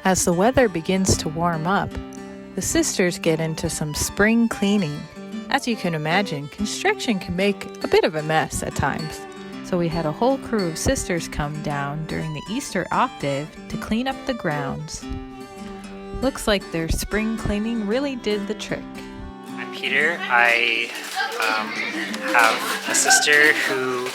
As the weather begins to warm up, the sisters get into some spring cleaning. As you can imagine, construction can make a bit of a mess at times. So we had a whole crew of sisters come down during the Easter octave to clean up the grounds. Looks like their spring cleaning really did the trick. I'm Peter. I have a sister who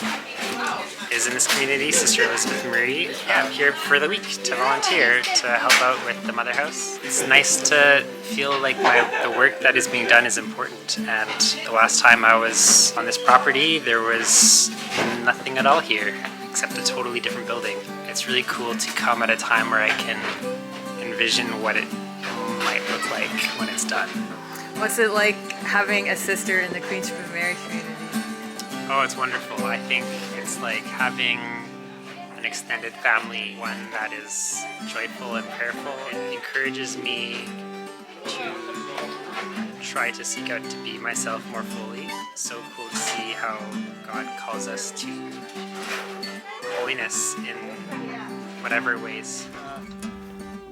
is in this community, Sister Elizabeth Marie. I'm here for the week to volunteer to help out with the Mother House. It's nice to feel like the work that is being done is important, and the last time I was on this property there was nothing at all here except a totally different building. It's really cool to come at a time where I can envision what it might look like when it's done. What's it like having a sister in the Queenship of Mary community? Oh, it's wonderful. I think it's like having an extended family, one that is joyful and prayerful. It encourages me to try to seek out to be myself more fully. It's so cool to see how God calls us to holiness in whatever ways.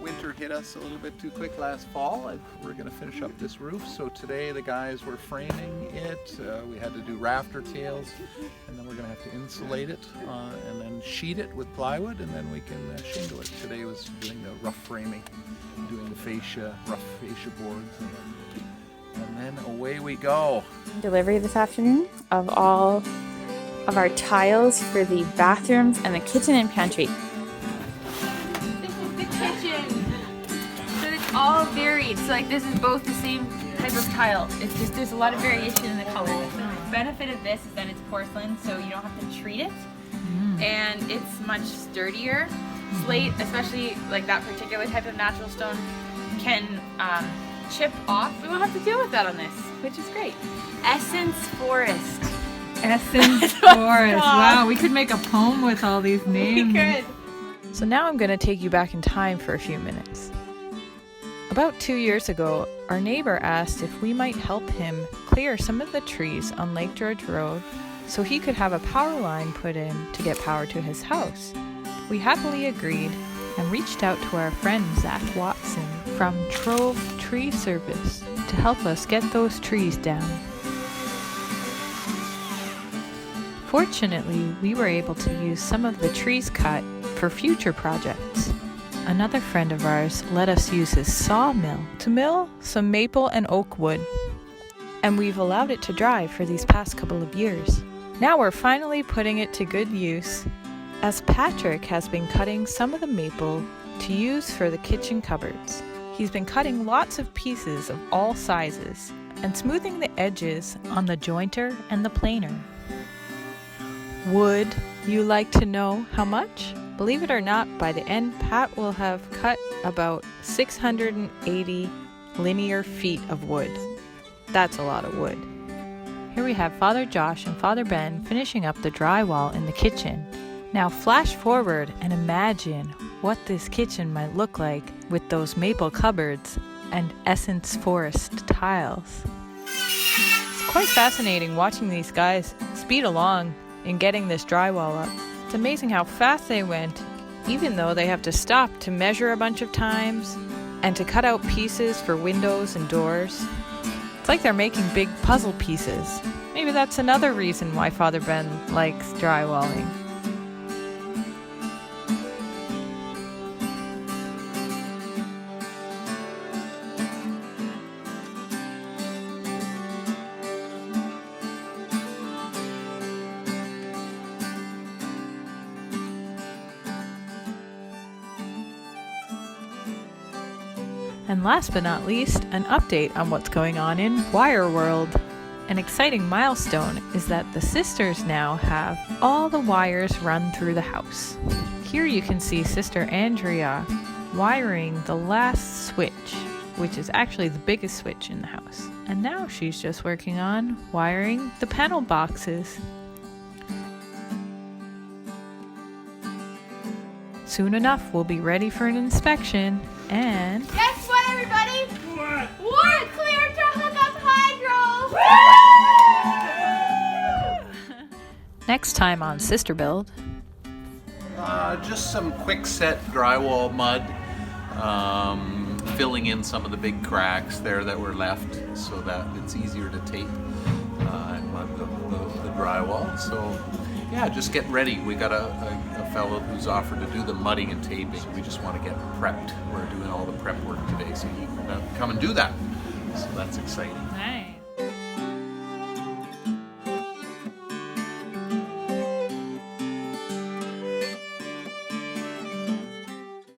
Winter hit us a little bit too quick last fall, and we're going to finish up this roof. So today the guys were framing it. We had to do rafter tails, and then we're going to have to insulate it and then sheet it with plywood, and then we can shingle it. Today was doing the rough framing, doing the rough fascia boards, and then away we go. Delivery this afternoon of all of our tiles for the bathrooms and the kitchen and pantry. All varied, so like this is both the same type of tile. It's just there's a lot of variation in the color. The benefit of this is that it's porcelain, so you don't have to treat it, and it's much sturdier. Slate, especially like that particular type of natural stone, can chip off. We won't have to deal with that on this, which is great. Essence Forest. Essence Forest. Wow, we could make a poem with all these names. We could. So now I'm going to take you back in time for a few minutes. About 2 years ago, our neighbor asked if we might help him clear some of the trees on Lake George Road so he could have a power line put in to get power to his house. We happily agreed and reached out to our friend Zach Watson from Trove Tree Service to help us get those trees down. Fortunately, we were able to use some of the trees cut for future projects. Another friend of ours let us use his sawmill to mill some maple and oak wood, and we've allowed it to dry for these past couple of years. Now we're finally putting it to good use, as Patrick has been cutting some of the maple to use for the kitchen cupboards. He's been cutting lots of pieces of all sizes and smoothing the edges on the jointer and the planer. Would you like to know how much? Believe it or not, by the end, Pat will have cut about 680 linear feet of wood. That's a lot of wood. Here we have Father Josh and Father Ben finishing up the drywall in the kitchen. Now flash forward and imagine what this kitchen might look like with those maple cupboards and Essence Forest tiles. It's quite fascinating watching these guys speed along in getting this drywall up. It's amazing how fast they went, even though they have to stop to measure a bunch of times and to cut out pieces for windows and doors. It's like they're making big puzzle pieces. Maybe that's another reason why Father Ben likes drywalling. And last but not least, an update on what's going on in Wire World. An exciting milestone is that the sisters now have all the wires run through the house. Here you can see Sister Andrea wiring the last switch, which is actually the biggest switch in the house. And now she's just working on wiring the panel boxes. Soon enough, we'll be ready for an inspection, and Guess what, everybody? What? We're clear to hook up hydro! next time on Sister Build. Just some quick set drywall mud. filling in some of the big cracks there that were left so that it's easier to tape and mud the drywall. So yeah, just get ready. We got a fellow who's offered to do the mudding and taping. We just want to get prepped. We're doing all the prep work today, so you can come and do that. So that's exciting. Nice.